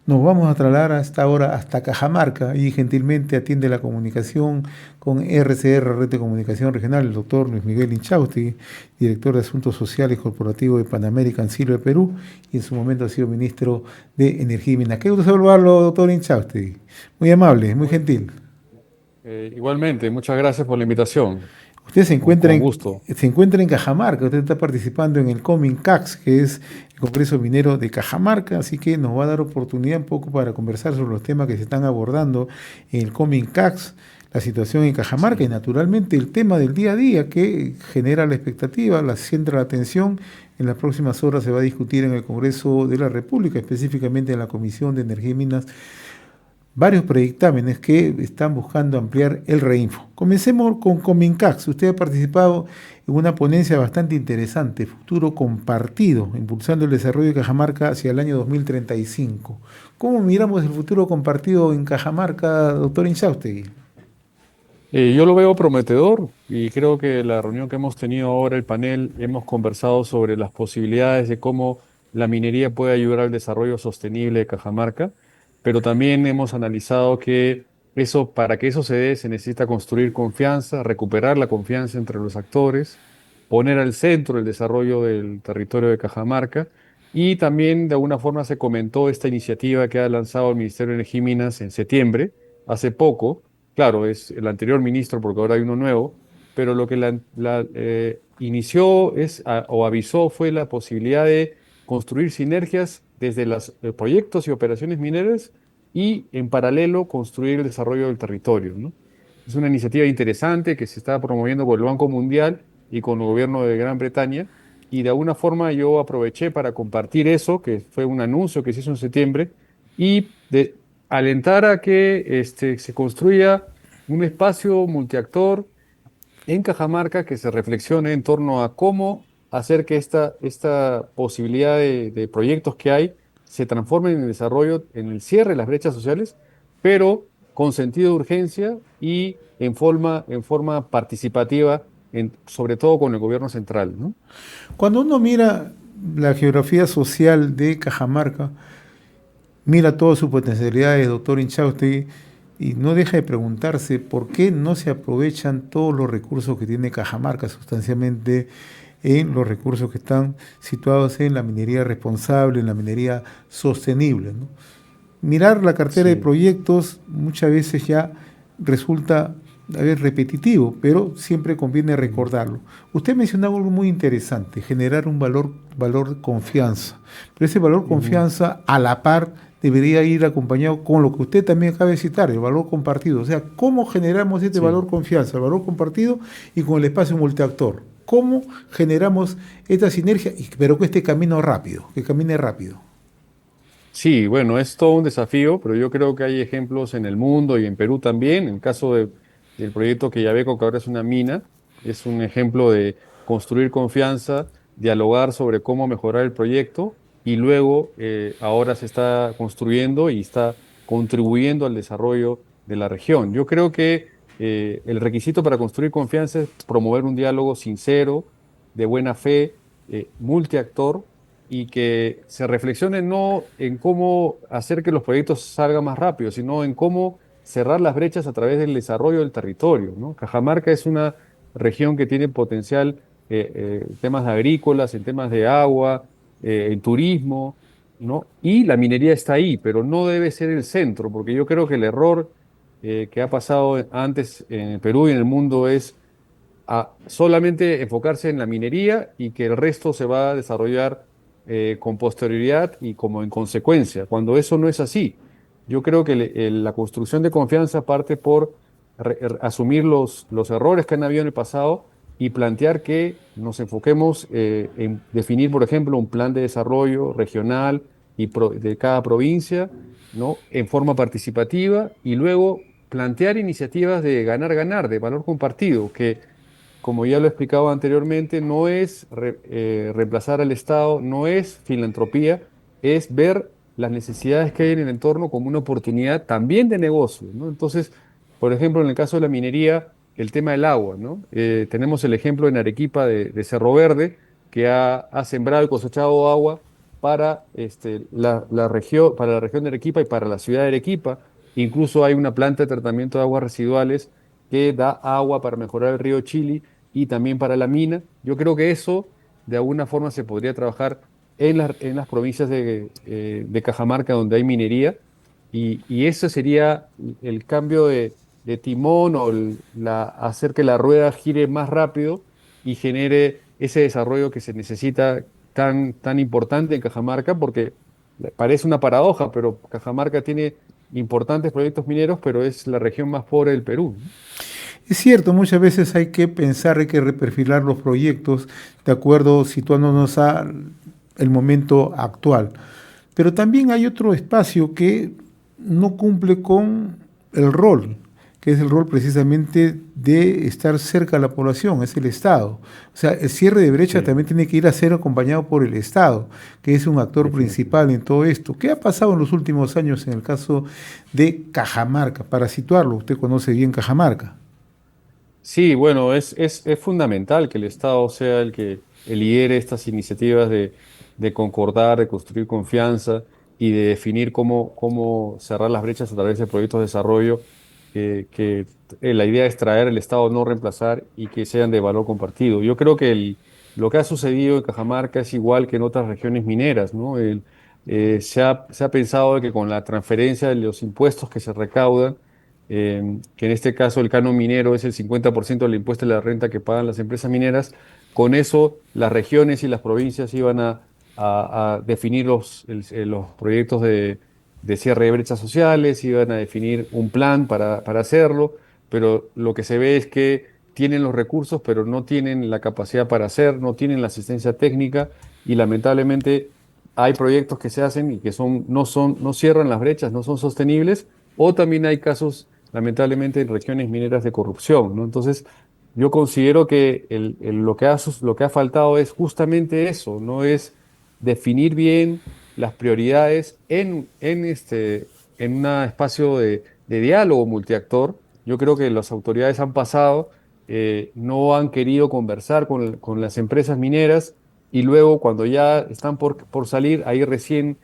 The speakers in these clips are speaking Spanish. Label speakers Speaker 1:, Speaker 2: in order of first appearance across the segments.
Speaker 1: Nos vamos a trasladar a esta hora hasta Cajamarca y gentilmente atiende la comunicación con RCR, Red de Comunicación Regional, el doctor Luis Miguel Inchausti, director de Asuntos Sociales Corporativos de Pan American Silver Perú y en su momento ha sido ministro de Energía y Minas. Qué gusto saludarlo, doctor Inchausti. Muy amable, muy
Speaker 2: Muy-
Speaker 1: gentil.
Speaker 2: Igualmente, muchas gracias por la invitación.
Speaker 1: Usted
Speaker 2: Con gusto.
Speaker 1: se encuentra en Cajamarca, usted está participando en el COMINCAX, que es el Congreso Minero de Cajamarca, así que nos va a dar oportunidad un poco para conversar sobre los temas que se están abordando en el COMINCAX, la situación en Cajamarca y
Speaker 2: Sí.
Speaker 1: naturalmente el tema del día a día que genera la expectativa, la centra la atención. En las próximas horas se va a discutir en el Congreso de la República, específicamente en la Comisión de Energía y Minas, varios proyectámenes que están buscando ampliar el Reinfo. Comencemos con Comincax. Usted ha participado en una ponencia bastante interesante, Futuro Compartido, impulsando el desarrollo de Cajamarca hacia el año 2035. ¿Cómo miramos el futuro compartido en Cajamarca, doctor Insaustegui?
Speaker 2: Yo lo veo prometedor y creo que la reunión que hemos tenido ahora, el panel, hemos conversado sobre las posibilidades de cómo la minería puede ayudar al desarrollo sostenible de Cajamarca, pero también hemos analizado que eso, para que eso se dé, se necesita construir confianza, recuperar la confianza entre los actores, poner al centro el desarrollo del territorio de Cajamarca y también de alguna forma se comentó esta iniciativa que ha lanzado el Ministerio de Energía y Minas en septiembre, hace poco. Claro, es el anterior ministro porque ahora hay uno nuevo, pero lo que inició o avisó fue la posibilidad de construir sinergias desde los proyectos y operaciones mineras y en paralelo construir el desarrollo del territorio, ¿no? Es una iniciativa interesante que se está promoviendo por el Banco Mundial y con el gobierno de Gran Bretaña y de alguna forma yo aproveché para compartir eso, que fue un anuncio que se hizo en septiembre, y de alentar a que se construya un espacio multiactor en Cajamarca que se reflexione en torno a cómo hacer que esta posibilidad de proyectos que hay se transformen en el desarrollo, en el cierre de las brechas sociales, pero con sentido de urgencia y en forma participativa, sobre todo con el gobierno central, ¿no?
Speaker 1: Cuando uno mira la geografía social de Cajamarca, mira todas sus potencialidades, doctor Inchausti, y no deja de preguntarse por qué no se aprovechan todos los recursos que tiene Cajamarca sustancialmente en los recursos que están situados en la minería responsable, en la minería sostenible, ¿no? Mirar la cartera de
Speaker 2: Sí.
Speaker 1: proyectos muchas veces ya resulta a ver, repetitivo, pero siempre conviene
Speaker 2: Mm.
Speaker 1: recordarlo. Usted mencionaba algo muy interesante, generar un valor confianza. Pero ese valor
Speaker 2: Ujú.
Speaker 1: confianza a la par debería ir acompañado con lo que usted también acaba de citar, el valor compartido. O sea, ¿cómo generamos este
Speaker 2: Sí.
Speaker 1: valor confianza, el valor compartido y con el espacio multiactor? ¿Cómo generamos esta sinergia, pero que este camino rápido, que camine rápido?
Speaker 2: Sí, bueno, es todo un desafío, pero yo creo que hay ejemplos en el mundo y en Perú también. En el caso del proyecto Quellaveco, que ahora es una mina, es un ejemplo de construir confianza, dialogar sobre cómo mejorar el proyecto y luego ahora se está construyendo y está contribuyendo al desarrollo de la región. Yo creo que el requisito para construir confianza es promover un diálogo sincero, de buena fe, multiactor y que se reflexione no en cómo hacer que los proyectos salgan más rápido, sino en cómo cerrar las brechas a través del desarrollo del territorio, ¿no? Cajamarca es una región que tiene potencial en temas agrícolas, en temas de agua, en turismo, ¿no? Y la minería está ahí, pero no debe ser el centro, porque yo creo que el error que ha pasado antes en el Perú y en el mundo es a solamente enfocarse en la minería y que el resto se va a desarrollar con posterioridad y como en consecuencia, cuando eso no es así. Yo creo que la construcción de confianza parte por asumir los errores que han habido en el pasado y plantear que nos enfoquemos en definir, por ejemplo, un plan de desarrollo regional de cada provincia, ¿no? En forma participativa y luego plantear iniciativas de ganar-ganar, de valor compartido, que como ya lo he explicado anteriormente, no es reemplazar al Estado, no es filantropía, es ver las necesidades que hay en el entorno como una oportunidad también de negocio, ¿no? Entonces, por ejemplo, en el caso de la minería, el tema del agua, ¿no? Tenemos el ejemplo en Arequipa de Cerro Verde, que ha sembrado y cosechado agua para la región, para la región de Arequipa y para la ciudad de Arequipa. Incluso hay una planta de tratamiento de aguas residuales que da agua para mejorar el río Chili y también para la mina. Yo creo que eso de alguna forma se podría trabajar en las provincias de Cajamarca donde hay minería y eso sería el cambio de timón o hacer que la rueda gire más rápido y genere ese desarrollo que se necesita tan importante en Cajamarca, porque parece una paradoja, pero Cajamarca tiene importantes proyectos mineros, pero es la región más pobre del Perú, ¿no?
Speaker 1: Es cierto, muchas veces hay que pensar, hay que reperfilar los proyectos de acuerdo, situándonos al el momento actual. Pero también hay otro espacio que no cumple con el rol, que es el rol precisamente de estar cerca de la población, es el Estado. O sea, el cierre de brecha
Speaker 2: Sí,
Speaker 1: también tiene que ir a ser acompañado por el Estado, que es un actor
Speaker 2: definitivo.
Speaker 1: principal en todo esto. ¿Qué ha pasado en los últimos años en el caso de Cajamarca? Para situarlo, usted conoce bien Cajamarca.
Speaker 2: Sí, bueno, es fundamental que el Estado sea el que lidere estas iniciativas de concordar, de construir confianza y de definir cómo cerrar las brechas a través de proyectos de desarrollo, la idea es traer el Estado, no reemplazar y que sean de valor compartido. Yo creo que lo que ha sucedido en Cajamarca es igual que en otras regiones mineras, ¿no? Se ha pensado que con la transferencia de los impuestos que se recaudan, que en este caso el canon minero es el 50% del impuesto de la renta que pagan las empresas mineras. Con eso las regiones y las provincias iban a definir los proyectos de cierre de brechas sociales, iban a definir un plan para hacerlo, pero lo que se ve es que tienen los recursos, pero no tienen la capacidad para hacer, no tienen la asistencia técnica y lamentablemente hay proyectos que se hacen y que no cierran las brechas, no son sostenibles, o también hay casos lamentablemente en regiones mineras de corrupción, ¿no? Entonces, yo considero que lo que ha faltado es justamente eso, no es definir bien las prioridades en un espacio de diálogo multiactor. Yo creo que las autoridades han pasado, no han querido conversar con las empresas mineras y luego cuando ya están por salir, ahí recién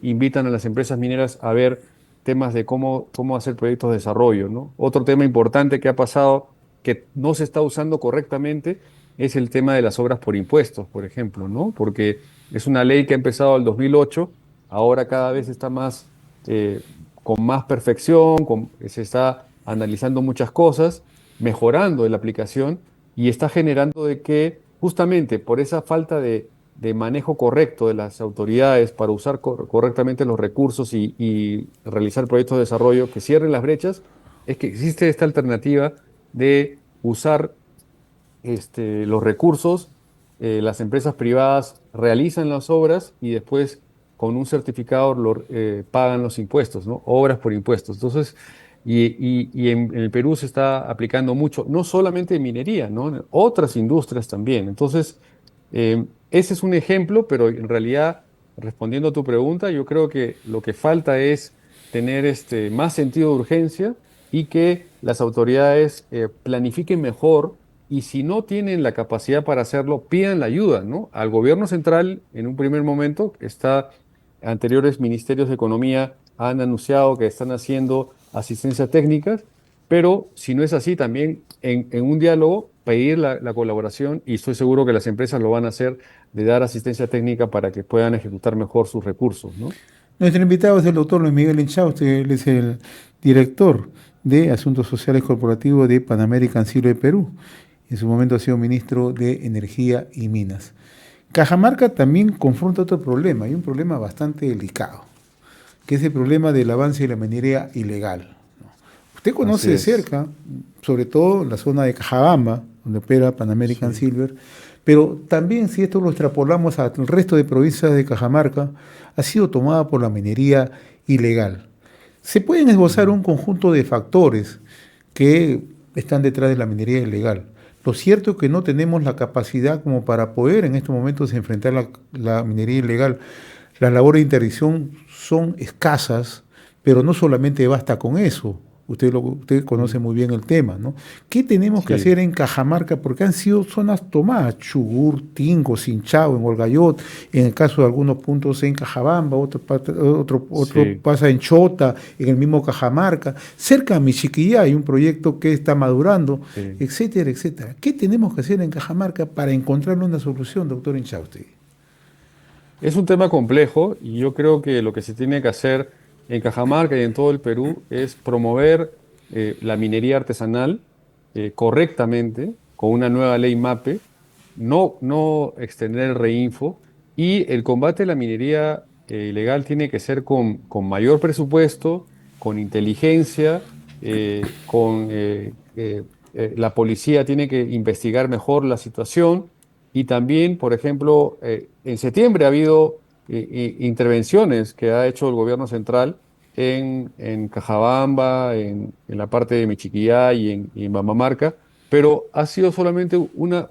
Speaker 2: invitan a las empresas mineras a ver temas de cómo hacer proyectos de desarrollo, ¿no? Otro tema importante que ha pasado que no se está usando correctamente es el tema de las obras por impuestos, por ejemplo, ¿no? Porque es una ley que ha empezado en el 2008, ahora cada vez está eh, con más perfección, se está analizando muchas cosas, mejorando la aplicación y está generando de que justamente por esa falta de manejo correcto de las autoridades para usar correctamente los recursos y realizar proyectos de desarrollo que cierren las brechas, es que existe esta alternativa de usar los recursos, las empresas privadas realizan las obras y después con un certificado pagan los impuestos, ¿no? Obras por impuestos. Entonces, y en el Perú se está aplicando mucho, no solamente en minería, ¿no? En otras industrias también. Entonces, ese es un ejemplo, pero en realidad, respondiendo a tu pregunta, yo creo que lo que falta es tener más sentido de urgencia y que las autoridades planifiquen mejor y si no tienen la capacidad para hacerlo, pidan la ayuda, ¿no? Al gobierno central, en un primer momento, anteriores ministerios de Economía han anunciado que están haciendo asistencia técnica, pero si no es así, también en un diálogo pedir la colaboración y estoy seguro que las empresas lo van a hacer de dar asistencia técnica para que puedan ejecutar mejor sus recursos, ¿no?
Speaker 1: Nuestro invitado es el doctor Luis Miguel Inchauste, él es el director de Asuntos Sociales Corporativos de Pan American Silver Perú. En su momento ha sido ministro de Energía y Minas. Cajamarca también confronta otro problema, y un problema bastante delicado, que es el problema del avance de la minería ilegal. Usted conoce
Speaker 2: Así
Speaker 1: de
Speaker 2: es.
Speaker 1: cerca, sobre todo la zona de Cajabamba, donde opera Pan American
Speaker 2: Sí.
Speaker 1: Silver, pero también si esto lo extrapolamos al resto de provincias de Cajamarca, ha sido tomada por la minería ilegal. Se pueden esbozar
Speaker 2: Mm.
Speaker 1: un conjunto de factores que están detrás de la minería ilegal. Lo cierto es que no tenemos la capacidad como para poder en estos momentos enfrentar la minería ilegal. Las labores de interdicción son escasas, pero no solamente basta con eso. usted conoce muy bien el tema, ¿no? ¿Qué tenemos que
Speaker 2: Sí,
Speaker 1: hacer en Cajamarca? Porque han sido zonas tomadas, Chubur, Tingo, Sinchao, en Olgayot, en el caso de algunos puntos en Cajabamba, otro
Speaker 2: sí.
Speaker 1: pasa en Chota, en el mismo Cajamarca, cerca de Michiquillay hay un proyecto que está madurando,
Speaker 2: Sí.
Speaker 1: etcétera, etcétera. ¿Qué tenemos que hacer en Cajamarca para encontrar una solución, doctor Inchausti?
Speaker 2: Es un tema complejo y yo creo que lo que se tiene que hacer en Cajamarca y en todo el Perú es promover la minería artesanal correctamente con una nueva ley MAPE, no extender el reinfo y el combate a la minería ilegal tiene que ser con mayor presupuesto, con inteligencia, la policía tiene que investigar mejor la situación y también, por ejemplo, en septiembre ha habido intervenciones que ha hecho el gobierno central en Cajabamba, en la parte de Michiquillay y en Mamamarca, pero ha sido solamente una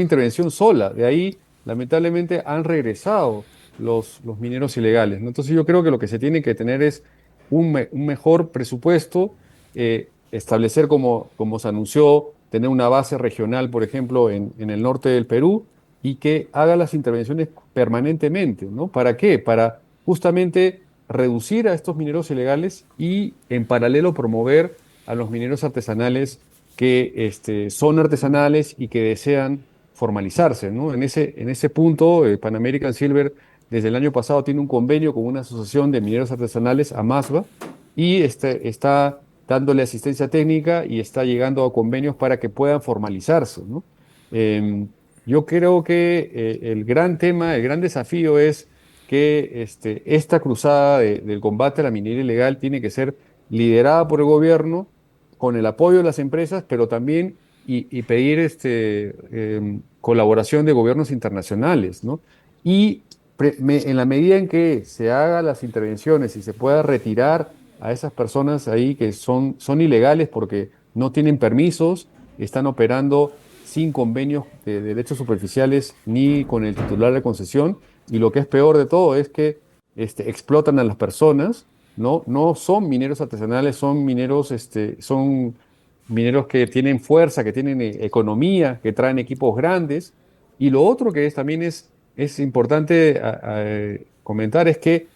Speaker 2: intervención sola. De ahí, lamentablemente, han regresado los mineros ilegales, ¿no? Entonces yo creo que lo que se tiene que tener es un mejor presupuesto, establecer como se anunció, tener una base regional, por ejemplo, en el norte del Perú y que haga las intervenciones permanentemente, ¿no? ¿Para qué? Para justamente reducir a estos mineros ilegales y en paralelo promover a los mineros artesanales que son artesanales y que desean formalizarse, ¿no? En ese punto, Pan American Silver desde el año pasado tiene un convenio con una asociación de mineros artesanales, AMASBA, y está dándole asistencia técnica y está llegando a convenios para que puedan formalizarse, ¿no? Em, yo creo que el gran tema, el gran desafío es que esta cruzada del combate a la minería ilegal tiene que ser liderada por el gobierno con el apoyo de las empresas, pero también y pedir colaboración de gobiernos internacionales, ¿no? Y en la medida en que se hagan las intervenciones y se pueda retirar a esas personas ahí que son ilegales porque no tienen permisos, están operando sin convenios de derechos superficiales ni con el titular de concesión, y lo que es peor de todo es que explotan a las personas, ¿no? No son mineros artesanales, son mineros que tienen fuerza, que tienen economía, que traen equipos grandes. Y lo otro que también es importante comentar es que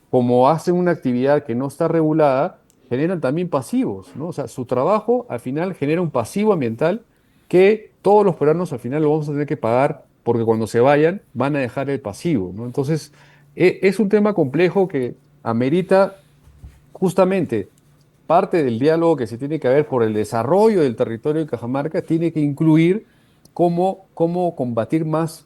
Speaker 2: como hacen una actividad que no está regulada, generan también pasivos, ¿no? O sea, su trabajo al final genera un pasivo ambiental que todos los peruanos al final lo vamos a tener que pagar porque cuando se vayan van a dejar el pasivo, ¿no? Entonces, es un tema complejo que amerita justamente parte del diálogo que se tiene que haber por el desarrollo del territorio de Cajamarca, tiene que incluir cómo combatir más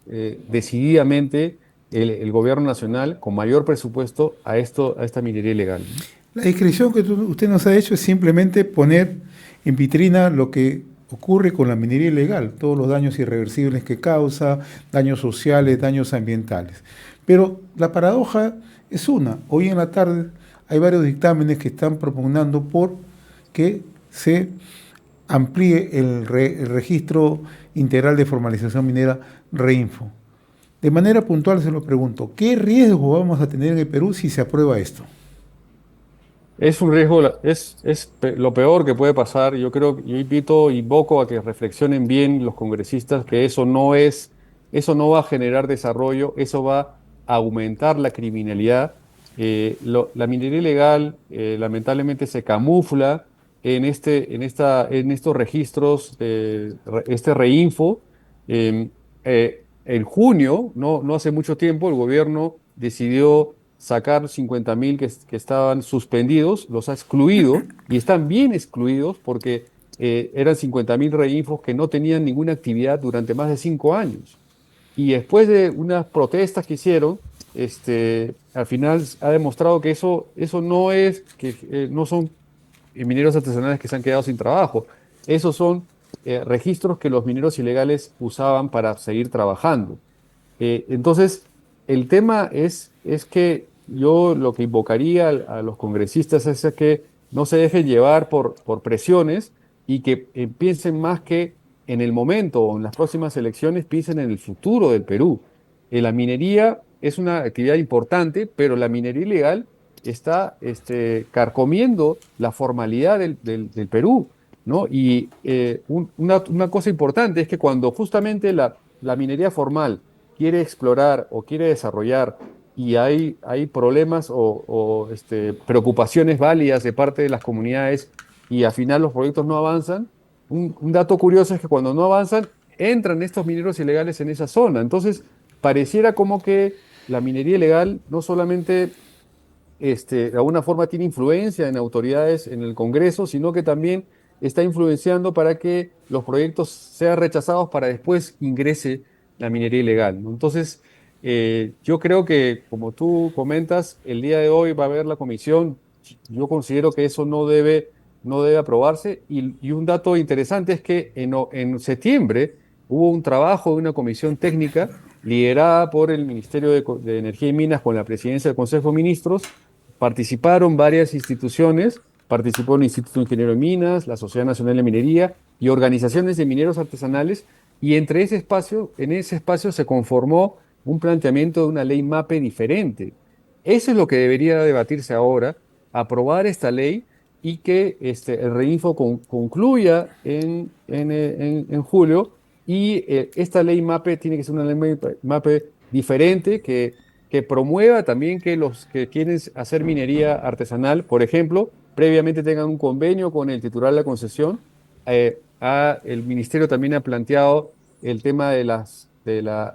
Speaker 2: decididamente el gobierno nacional con mayor presupuesto a esta minería ilegal, ¿no?
Speaker 1: La descripción que usted nos ha hecho es simplemente poner en vitrina lo que ocurre con la minería ilegal, todos los daños irreversibles que causa, daños sociales, daños ambientales. Pero la paradoja es una. Hoy en la tarde hay varios dictámenes que están propugnando por que se amplíe el registro integral de formalización minera REINFO. De manera puntual se lo pregunto, ¿qué riesgo vamos a tener en el Perú si se aprueba esto?
Speaker 2: Es un riesgo, lo peor que puede pasar. Yo invoco a que reflexionen bien los congresistas que eso no va a generar desarrollo, eso va a aumentar la criminalidad. La minería ilegal lamentablemente se camufla en estos registros, este reinfo. En junio, no hace mucho tiempo, el gobierno decidió sacar 50.000 que estaban suspendidos, los ha excluido y están bien excluidos porque eran 50.000 reinfos que no tenían ninguna actividad durante más de 5 años. Y después de unas protestas que hicieron, al final ha demostrado que eso no son mineros artesanales que se han quedado sin trabajo. Esos son registros que los mineros ilegales usaban para seguir trabajando. Entonces, el tema es que yo lo que invocaría a los congresistas es a que no se dejen llevar por presiones y que piensen más que en el momento o en las próximas elecciones, piensen en el futuro del Perú. La minería es una actividad importante, pero la minería ilegal está carcomiendo la formalidad del Perú, ¿no? Y una cosa importante es que cuando justamente la minería formal quiere explorar o quiere desarrollar y hay problemas o preocupaciones válidas de parte de las comunidades y al final los proyectos no avanzan, un dato curioso es que cuando no avanzan, entran estos mineros ilegales en esa zona. Entonces, pareciera como que la minería ilegal no solamente de alguna forma tiene influencia en autoridades en el Congreso, sino que también está influenciando para que los proyectos sean rechazados para después ingrese la minería ilegal, ¿no? Entonces, yo creo que, como tú comentas, el día de hoy va a haber la comisión. Yo considero que eso no debe aprobarse. Y un dato interesante es que en septiembre hubo un trabajo de una comisión técnica liderada por el Ministerio de Energía y Minas con la presidencia del Consejo de Ministros. Participaron varias instituciones, participó el Instituto de Ingeniero de Minas, la Sociedad Nacional de Minería y organizaciones de mineros artesanales, y en ese espacio se conformó un planteamiento de una ley MAPE diferente. Eso es lo que debería debatirse ahora, aprobar esta ley y que el REINFO concluya en julio, y esta ley MAPE tiene que ser una ley MAPE diferente que promueva también que los que quieren hacer minería artesanal, por ejemplo, previamente tengan un convenio con el titular de la concesión. El ministerio también ha planteado el tema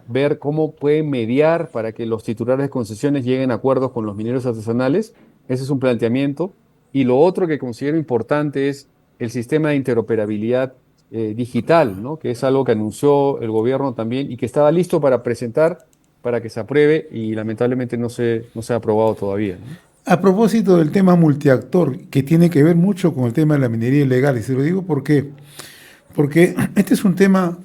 Speaker 2: ver cómo pueden mediar para que los titulares de concesiones lleguen a acuerdos con los mineros artesanales. Ese es un planteamiento. Y lo otro que considero importante es el sistema de interoperabilidad digital, ¿no? Que es algo que anunció el gobierno también y que estaba listo para presentar para que se apruebe y lamentablemente no se ha aprobado todavía, ¿no?
Speaker 1: A propósito del tema multiactor, que tiene que ver mucho con el tema de la minería ilegal, y se lo digo porque este es un tema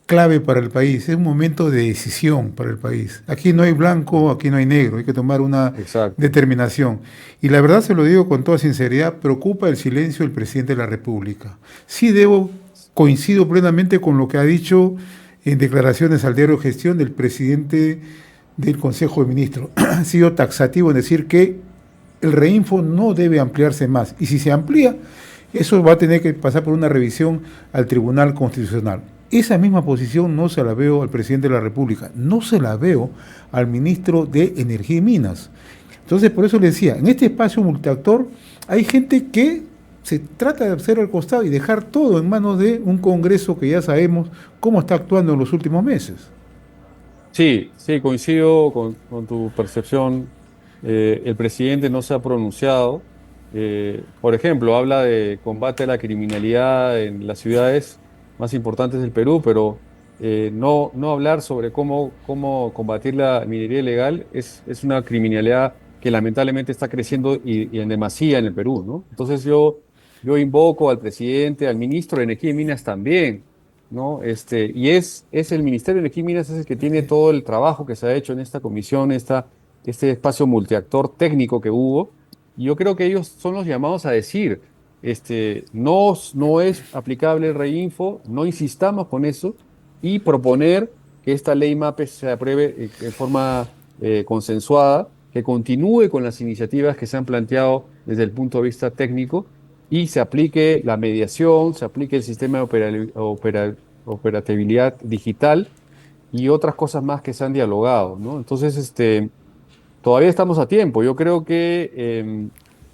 Speaker 1: clave para el país, es un momento de decisión para el país. Aquí no hay blanco, aquí no hay negro, hay que tomar una
Speaker 2: Exacto.
Speaker 1: determinación. Y la verdad se lo digo con toda sinceridad, preocupa el silencio del presidente de la República. Coincido plenamente con lo que ha dicho en declaraciones al diario Gestión del presidente del Consejo de Ministros. Ha sido taxativo en decir que el REINFO no debe ampliarse más. Y si se amplía, eso va a tener que pasar por una revisión al Tribunal Constitucional. Esa misma posición no se la veo al presidente de la República, no se la veo al ministro de Energía y Minas. Entonces, por eso le decía, en este espacio multiactor hay gente que se trata de hacer al costado y dejar todo en manos de un Congreso que ya sabemos cómo está actuando en los últimos meses.
Speaker 2: Sí, sí, coincido con tu percepción. El presidente no se ha pronunciado. Por ejemplo, habla de combate a la criminalidad en las ciudades más importantes del Perú, pero no hablar sobre cómo combatir la minería ilegal es una criminalidad que lamentablemente está creciendo y en demasía en el Perú, ¿no? Entonces yo invoco al presidente, al ministro de Energía y Minas también, ¿no? Y es el Ministerio de Energía y Minas es el que tiene todo el trabajo que se ha hecho en esta comisión, este espacio multiactor técnico que hubo. Y yo creo que ellos son los llamados a decir, no es aplicable el reinfo, no insistamos con eso, y proponer que esta ley MAPE se apruebe de forma consensuada, que continúe con las iniciativas que se han planteado desde el punto de vista técnico y se aplique la mediación, se aplique el sistema de operatividad digital y otras cosas más que se han dialogado, ¿no? Entonces, todavía estamos a tiempo. Yo creo que,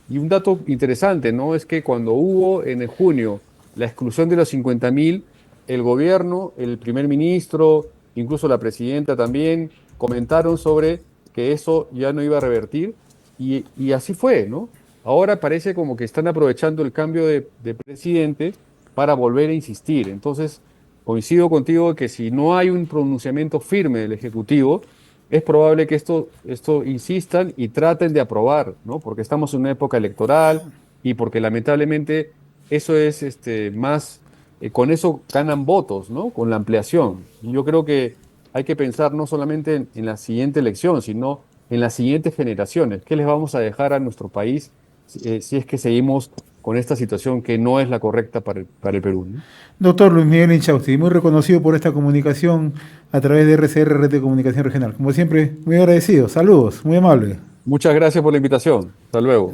Speaker 2: y un dato interesante, ¿no? Es que cuando hubo en el junio la exclusión de los 50.000, el gobierno, el primer ministro, incluso la presidenta también, comentaron sobre que eso ya no iba a revertir y así fue, ¿no? Ahora parece como que están aprovechando el cambio de presidente para volver a insistir. Entonces, coincido contigo que si no hay un pronunciamiento firme del Ejecutivo, es probable que esto insistan y traten de aprobar, ¿no? Porque estamos en una época electoral y porque lamentablemente eso es con eso ganan votos, ¿no? Con la ampliación. Y yo creo que hay que pensar no solamente en la siguiente elección, sino en las siguientes generaciones. ¿Qué les vamos a dejar a nuestro país si es que seguimos con esta situación que no es la correcta para el Perú, ¿no?
Speaker 1: Doctor Luis Miguel Inchausti, muy reconocido por esta comunicación a través de RCR, Red de Comunicación Regional. Como siempre, muy agradecido. Saludos, muy amable.
Speaker 2: Muchas gracias por la invitación. Hasta luego.